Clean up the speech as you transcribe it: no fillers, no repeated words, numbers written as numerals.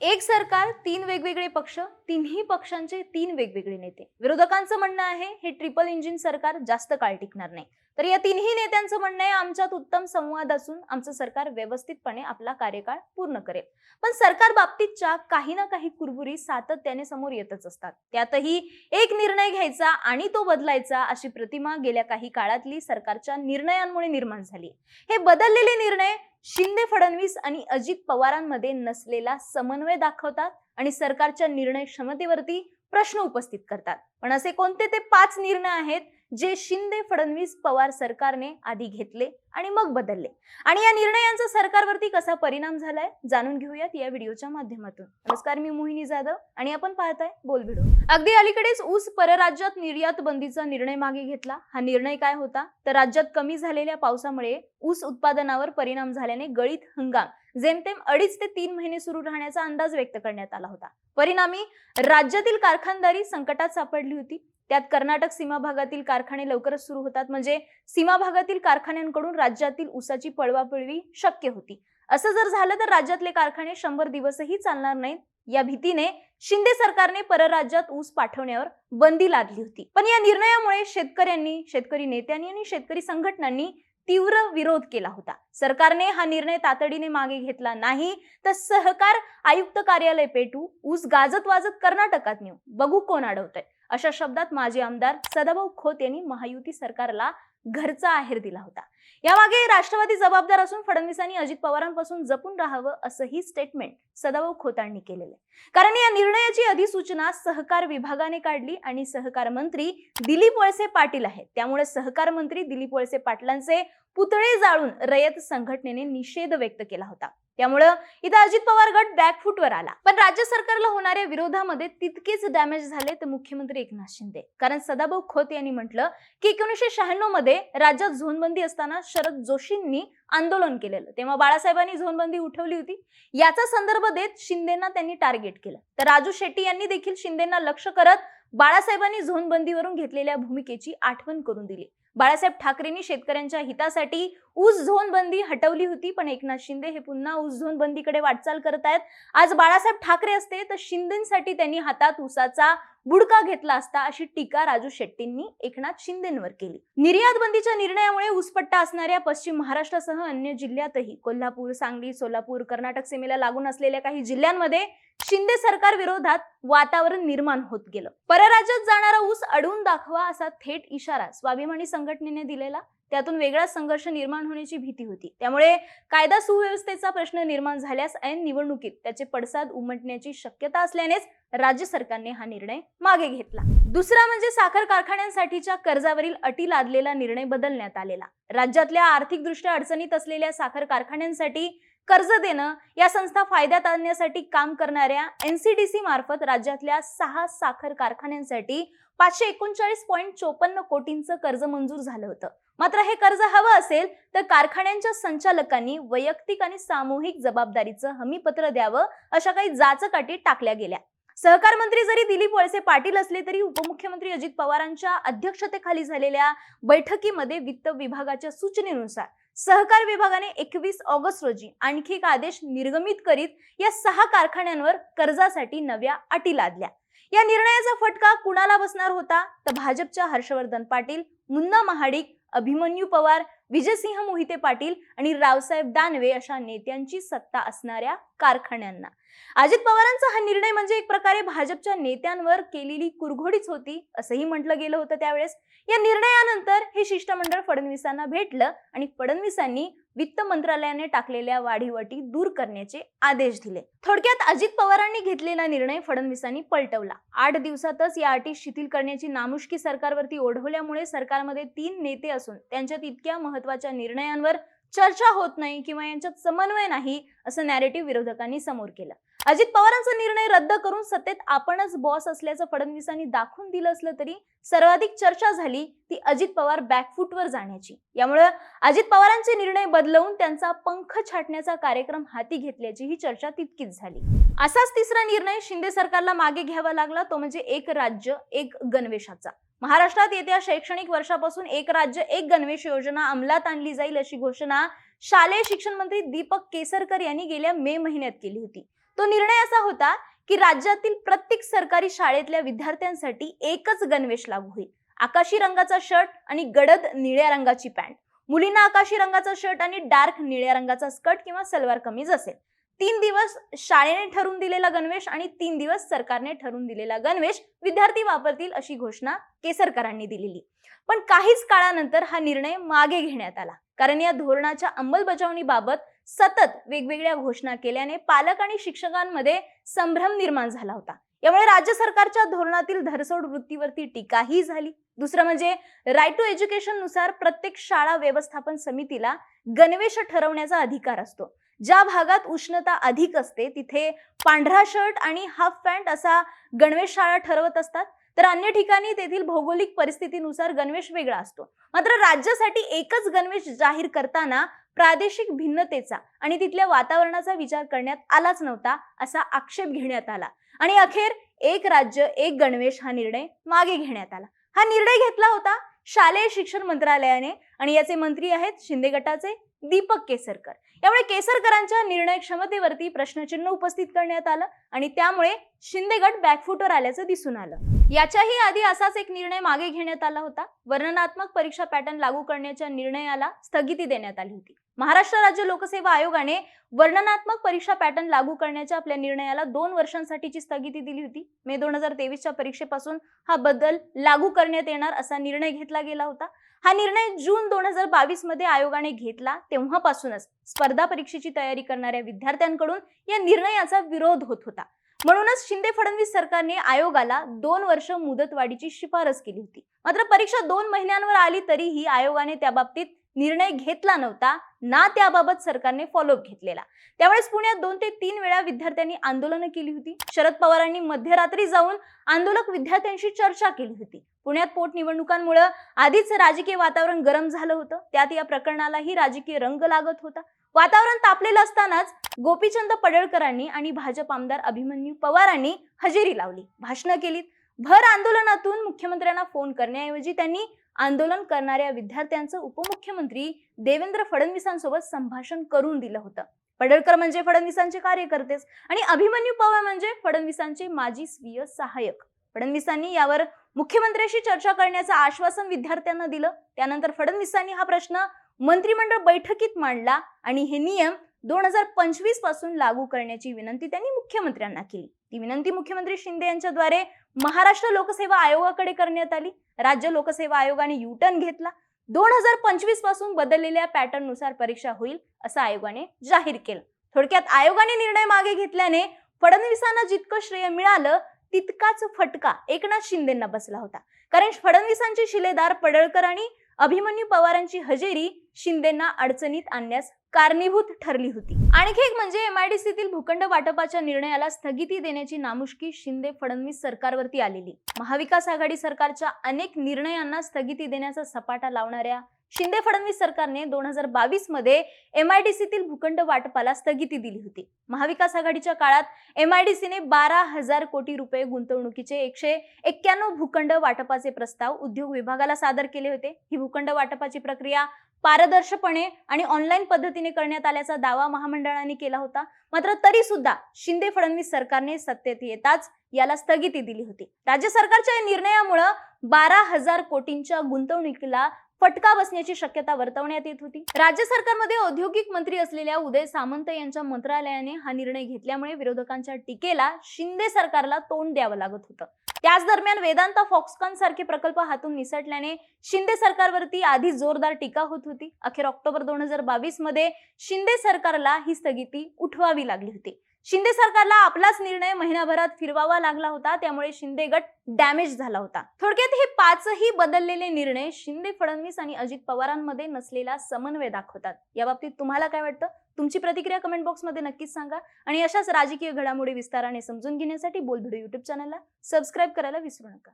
एक सरकार, तीन वेगवेगळे पक्ष, तिन्ही पक्षांचे तीन वेगवेगळे नेते. विरोधकांचं म्हणणं आहे हे ट्रिपल इंजिन सरकार जास्त काळ टिकणार नाही. तर या तिन्ही नेत्यांचं म्हणणं आहे आमच्यात उत्तम संवाद असून आमचं सरकार व्यवस्थितपणे आपला कार्यकाळ पूर्ण करेल. पण सरकार बाबतीतच्या काही ना काही कुरबुरी सातत्याने समोर येतच असतात. त्यातही एक निर्णय घ्यायचा आणि तो बदलायचा अशी प्रतिमा गेल्या काही काळातली सरकारच्या निर्णयांमुळे निर्माण झाली. हे बदललेले निर्णय शिंदे, फडणवीस आणि अजित पवारांमध्ये नसलेला समन्वय दाखवतात आणि सरकारच्या निर्णय क्षमतेवरती प्रश्न उपस्थित करतात. पण असे कोणते ते 5 निर्णय आहेत जे शिंदे, फडणवीस, पवार सरकारने आधी घेतले आणि मग बदलले, आणि या निर्णयांचा सरकारवरती कसा परिणाम झालाय जाणून घेऊयात या व्हिडिओच्या माध्यमातून. नमस्कार, मी मोहिनी जाधव आणि आपण पाहताय बोल व्हिडिओ. अगदी अलीकडेच ऊस परराज्यात निर्यात बंदीचा निर्णय मागे घेतला. हा निर्णय काय होता तर राज्यात कमी झालेल्या पावसामुळे ऊस उत्पादनावर परिणाम झाल्याने गळीत हंगाम जेमतेम 2.5 ते 3 महिने सुरू राहण्याचा अंदाज व्यक्त करण्यात आला होता. परिणामी राज्यातील कारखानदारी संकटात सापडली होती. त्यात कर्नाटक सीमा भागातील कारखाने लवकरच सुरू होतात, म्हणजे सीमा भागातील कारखान्यांकडून राज्यातील ऊसाची पळवापळवी शक्य होती. असं जर झालं तर राज्यातले कारखाने 100 दिवसही चालणार नाहीत. या भीतीने शिंदे सरकारने परराज्यात ऊस पाठवण्यावर बंदी लादली होती. पण या निर्णयामुळे शेतकऱ्यांनी, शेतकरी नेत्यांनी आणि शेतकरी संघटनांनी तीव्र विरोध केला होता. सरकारने हा निर्णय तातडीने मागे घेतला नाही तर सहकार आयुक्त कार्यालय पेटू, ऊस गाजत वाजत कर्नाटकात नेऊ, बघू कोण अडवतंय, अशा शब्दात माजी आमदार सदाभाऊ खोत यांनी महायुती सरकारला घरचा आहेर दिला होता. यामागे राष्ट्रवादी जबाबदार असून फडणवीसांनी अजित पवारांपासून जपून राहावं असंही स्टेटमेंट सदाभाऊ खोतांनी केलेलं आहे. कारण या निर्णयाची अधिसूचना सहकार विभागाने काढली आणि सहकार मंत्री दिलीप वळसे पाटील आहेत. त्यामुळे सहकार मंत्री दिलीप वळसे पाटलांचे पुतळे जाळून रयत संघटनेने निषेध व्यक्त केला होता. त्यामुळे इथं अजित पवार गट बॅकफुटवर आला. पण राज्य सरकारला होणाऱ्या विरोधामध्ये तितकेच डॅमेज झाले तर मुख्यमंत्री एकनाथ शिंदे. कारण सदाभाऊ खोत यांनी म्हटलं की 1996 मध्ये राज्यात झोनबंदी असताना शरद जोशींनी आंदोलन केलेलं, तेव्हा बाळासाहेबांनी झोनबंदी उठवली होती. याचा संदर्भ देत शिंदेना त्यांनी टार्गेट केलं. तर राजू शेट्टी यांनी देखील शिंदेना लक्ष करत बाळासाहेबांनी झोनबंदीवरून घेतलेल्या भूमिकेची आठवण करून दिली. बाळासाहेब ठाकरेंनी शेतकऱ्यांच्या हितासाठी ऊस झोन बंदी हटवली होती, पण एकनाथ शिंदे हे पुन्हा ऊस झोन बंदीकडे वाटचाल करत आहेत. आज बाळासाहेब ठाकरे असते तर शिंदेसाठी त्यांनी हातात ऊसाचा बुडका घेतला असता, अशी टीका राजू शेट्टींनी एकनाथ शिंदेंवर केली. निर्यात बंदीच्या निर्णयामुळे ऊसपट्टा असणाऱ्या पश्चिम महाराष्ट्रासह अन्य जिल्ह्यातही कोल्हापूर, सांगली, सोलापूर, कर्नाटक सीमेला लागून असलेल्या काही जिल्ह्यांमध्ये शिंदे सरकार विरोधात वातावरण निर्माण होत गेलं. परराज्यात जाणारा ऊस अडवून दाखवा असा थेट इशारा स्वाभिमानी संघटनेने दिलेला. त्यातून वेगळा संघर्ष निर्माण होण्याची भीती होती. त्यामुळे कायदा सुव्यवस्थेचा प्रश्न निर्माण झाल्यास ऐन निवडणुकीत त्याचे पडसाद उमटण्याची शक्यता असल्यानेच राज्य सरकारने हा निर्णय मागे घेतला. दुसरा म्हणजे साखर कारखान्यांसाठीच्या कर्जावरील अटी लादलेला निर्णय बदलण्यात आलेला. राज्यातल्या आर्थिकदृष्ट्या अडचणीत असलेल्या साखर कारखान्यांसाठी कर्ज देणं, या संस्था फायद्यात आणण्यासाठी काम करणाऱ्या NCDC मार्फत राज्यातल्या 6 साखर कारखान्यांसाठी 539.54 कोटींचं कर्ज मंजूर झालं होतं. मात्र हे कर्ज हवं असेल तर कारखान्यांच्या संचालकांनी वैयक्तिक आणि सामूहिक जबाबदारीचं हमीपत्र द्यावं, अशा काही जाचक अटी टाकल्या गेल्या. सहकार मंत्री जरी दिलीप वळसे पाटील असले तरी उपमुख्यमंत्री अजित पवारांच्या अध्यक्षतेखाली झालेल्या बैठकीमध्ये वित्त विभागाच्या सूचनेनुसार सहकार विभागाने 21 ऑगस्ट रोजी आणखी एक आदेश निर्गमित करीत या 6 कारखान्यांवर कर्जासाठी नव्या अटी लादल्या. या निर्णयाचा फटका कुणाला बसणार होता तर भाजपच्या हर्षवर्धन पाटील, मुन्ना महाडिक, अभिमन्यू पवार, विजयसिंह मोहिते पाटील आणि रावसाहेब दानवे अशा नेत्यांची सत्ता असणाऱ्या कारखान्यांना. अजित पवारांचा हा निर्णय म्हणजे एक प्रकारे भाजपच्या नेत्यांवर केलेली कुरघोडीच होती असंही म्हटलं गेलं होतं त्यावेळेस. या निर्णयानंतर हे शिष्टमंडळ फडणवीसांना भेटलं आणि फडणवीसांनी वित्त मंत्रालयाने टाकलेल्या वाढीव अटी दूर करण्याचे आदेश दिले. थोडक्यात अजित पवारांनी घेतलेला निर्णय फडणवीसांनी पलटवला. 8 दिवसातच या अटी शिथिल करण्याची नामुष्की सरकारवरती ओढवल्यामुळे सरकारमध्ये 3 नेते असून त्यांच्यात इतक्या महत्त्वाच्या निर्णयांवर चर्चा होत नाही किंवा यांच्यात समन्वय नाही असं नॅरेटिव्ह विरोधकांनी समोर केलं. अजित पवारांचा निर्णय रद्द करून सत्तेत आपणच बॉस असल्याचं फडणवीसांनी दाखवून दिलं असलं तरी सर्वाधिक चर्चा झाली ती अजित पवार बॅकफुटवर जाण्याची. यामुळे अजित पवारांचे निर्णय बदलवून त्यांचा पंख छाटण्याचा कार्यक्रम हाती घेतल्याची ही चर्चा तितकीच झाली. असाच तिसरा निर्णय शिंदे सरकारला मागे घ्यावा लागला, तो म्हणजे एक राज्य एक गणवेशाचा. महाराष्ट्रात येत्या शैक्षणिक वर्षापासून एक राज्य एक गणवेश योजना अंमलात आणली जाईल अशी घोषणा शालेय शिक्षण मंत्री दीपक केसरकर यांनी गेल्या मे महिन्यात केली होती. तो निर्णय असा होता की राज्यातील प्रत्येक सरकारी शाळेतल्या विद्यार्थ्यांसाठी एकच गणवेश लागू होईल. आकाशी रंगाचा शर्ट आणि गडद निळ्या रंगाची पॅन्ट. मुलींना आकाशी रंगाचा शर्ट आणि डार्क निळ्या रंगाचा स्कर्ट किंवा सलवार कमीज असेल. 3 दिवस शाळेने ठरवून दिलेला गणवेश आणि 3 दिवस सरकारने ठरवून दिलेला गणवेश विद्यार्थी वापरतील अशी घोषणा केसरकरांनी दिलेली. पण काहीच काळानंतर हा निर्णय मागे घेण्यात आला, कारण या धोरणाच्या अंमलबजावणीबाबत सतत वेगवेगळ्या घोषणा केल्याने पालक आणि शिक्षकांमध्ये संभ्रम निर्माण झाला होता. यामुळे राज्य सरकारच्या धोरणातील धरसोड वृत्तीवरती टीकाही झाली. दुसरं म्हणजे राईट टू एज्युकेशन नुसार प्रत्येक शाळा व्यवस्थापन समितीला गणवेश ठरवण्याचा अधिकार असतो. ज्या भागात उष्णता अधिक असते तिथे पांढरा शर्ट आणि हाफ पॅन्ट असा गणवेश शाळा ठरवत असतात, तर अन्य ठिकाणी तेथील भौगोलिक परिस्थितीनुसार गणवेश वेगळा असतो. मात्र राज्यासाठी एकच गणवेश जाहीर करताना प्रादेशिक भिन्नतेचा आणि तिथल्या वातावरणाचा विचार करण्यात आलाच नव्हता असा आक्षेप घेण्यात आला आणि अखेर एक राज्य एक गणवेश हा निर्णय मागे घेण्यात आला. हा निर्णय घेतला होता शालेय शिक्षण मंत्रालयाने आणि याचे मंत्री आहेत शिंदे गटाचे दीपक केसरकर. यामुळे केसरकरांच्या निर्णय क्षमतेवरती प्रश्नचिन्ह उपस्थित करण्यात आलं आणि त्यामुळे शिंदे गट बॅकफुटवर आल्याचं दिसून आलं. याच्याही आधी असाच एक निर्णय मागे घेण्यात आला होता. वर्णनात्मक परीक्षा पॅटर्न लागू करण्याच्या निर्णयाला स्थगिती देण्यात आली होती. महाराष्ट्र राज्य लोकसेवा आयोगाने वर्णनात्मक परीक्षा पॅटर्न लागू करण्याच्या आपल्या निर्णयाला 2 वर्षांसाठीची स्थगिती दिली होती. मे 2023च्या परीक्षेपासून हा बदल लागू करण्यात येणार असा निर्णय घेतला गेला होता. हा निर्णय जून 2022 मध्ये आयोगाने घेतला. तेव्हापासूनच स्पर्धा परीक्षेची तयारी करणाऱ्या विद्यार्थ्यांकडून या निर्णयाचा विरोध होत होता. म्हणूनच शिंदे फडणवीस सरकारने आयोगाला 2 वर्ष मुदतवाढीची शिफारस केली होती. मात्र परीक्षा 2 महिन्यांवर आली तरीही आयोगाने त्याबाबतीत निर्णय घेतला नव्हता ना त्याबाबत सरकारने फॉलोअप घेतलेला. त्यावेळेस पुण्यात 2 ते 3 वेळा विद्यार्थ्यांनी आंदोलनं केली होती. शरद पवारांनी मध्यरात्री जाऊन आंदोलक विद्यार्थ्यांशी चर्चा केली होती. पुण्यात पोटनिवडणुकांमुळे आधीच राजकीय वातावरण गरम झालं होतं. त्यात या प्रकरणालाही राजकीय रंग लागत होता. वातावरण तापलेलं असतानाच गोपीचंद पडळकरांनी आणि भाजप आमदार अभिमन्यू पवारांनी हजेरी लावली, भाषणं केलीत. भर आंदोलनातून मुख्यमंत्र्यांना फोन करण्याऐवजी त्यांनी आंदोलन करणाऱ्या विद्यार्थ्यांचं उपमुख्यमंत्री देवेंद्र फडणवीसांसोबत संभाषण करून दिलं होतं. पडळकर म्हणजे फडणवीसांचे कार्यकर्तेच आणि अभिमन्यू पवार म्हणजे फडणवीसांचे माजी स्वीय सहाय्यक. फडणवीसांनी यावर मुख्यमंत्र्यांशी चर्चा करण्याचं आश्वासन विद्यार्थ्यांना दिलं. त्यानंतर फडणवीसांनी हा प्रश्न मंत्रिमंडळ बैठकीत मांडला आणि हे नियम 2025 पासून लागू करण्याची विनंती त्यांनी मुख्यमंत्र्यांना केली. ती विनंती मुख्यमंत्री शिंदे यांच्याद्वारे महाराष्ट्र लोकसेवा आयोगाकडे करण्यात आली. राज्य लोकसेवा आयोगाने युटर्न घेतला. 2025 पासून बदललेल्या पॅटर्न नुसार परीक्षा होईल असं आयोगाने जाहीर केलं. थोडक्यात आयोगाने निर्णय मागे घेतल्याने फडणवीसांना जितकं श्रेय मिळालं तितकाच फटका एकनाथ शिंदेंना बसला होता. कारण फडणवीसांचे शिलेदार पडळकर आणि अभिमन्यू पवारांची हजेरी शिंदेंना अडचणीत आणण्यास कारणीभूत ठरली होती. आणखी एक म्हणजे एमआयडीसीतील भूखंड वाटपाच्या निर्णयाला स्थगिती देण्याची नामुष्की शिंदे फडणवीस सरकारवरती आलेली. महाविकास आघाडी सरकारच्या अनेक निर्णयांना स्थगिती देण्याचा सपाटा लावणाऱ्या शिंदे फडणवीस सरकारने 2022 मध्ये एमआयडीसीतील भूखंड वाटपाला स्थगिती दिली होती. महाविकास आघाडीच्या काळात एमआयडीसीने 12,000 कोटी रुपये गुंतवणुकीचे 191 भूखंड वाटपाचे प्रस्ताव उद्योग विभागाला सादर केले होते. ही भूखंड वाटपाची प्रक्रिया पारदर्शकपणे आणि ऑनलाईन पद्धतीने करण्यात आल्याचा दावा महामंडळाने केला होता. मात्र तरी सुद्धा शिंदे फडणवीस सरकारने सत्तेत येताच याला स्थगिती दिली होती. राज्य सरकारच्या या निर्णयामुळे 12,000 कोटींच्या गुंतवणुकीला फटका बसण्याची शक्यता वर्तवण्यात येत होती. राज्य सरकारमध्ये औद्योगिक मंत्री असलेल्या उदय सामंत यांच्या मंत्रालयाने हा निर्णय घेतल्यामुळे विरोधकांच्या टीकेला शिंदे सरकारला तोंड द्यावं लागत होतं. त्याच दरम्यान वेदांता फॉक्सकॉन सारखे प्रकल्प हातून निसटल्याने शिंदे सरकारवरती आधी जोरदार टीका होत होती. अखेर ऑक्टोबर 2022 मध्ये शिंदे सरकारला ही स्थगिती उठवावी लागली होती. शिंदे सरकारला आपलाच निर्णय महिनाभरात फिरवावा लागला होता. त्यामुळे शिंदे गट डॅमेज झाला होता. थोडक्यात हे 5ही बदललेले निर्णय शिंदे फडणवीस आणि अजित पवारांमध्ये नसलेला समन्वय दाखवतात. याबाबतीत तुम्हाला काय वाटतं? तुमची प्रतिक्रिया कमेंट बॉक्समध्ये नक्कीच सांगा आणि अशाच राजकीय घडामोडी विस्ताराने समजून घेण्यासाठी बोलभिडू YouTube चॅनलला सबस्क्राईब करायला विसरू नका.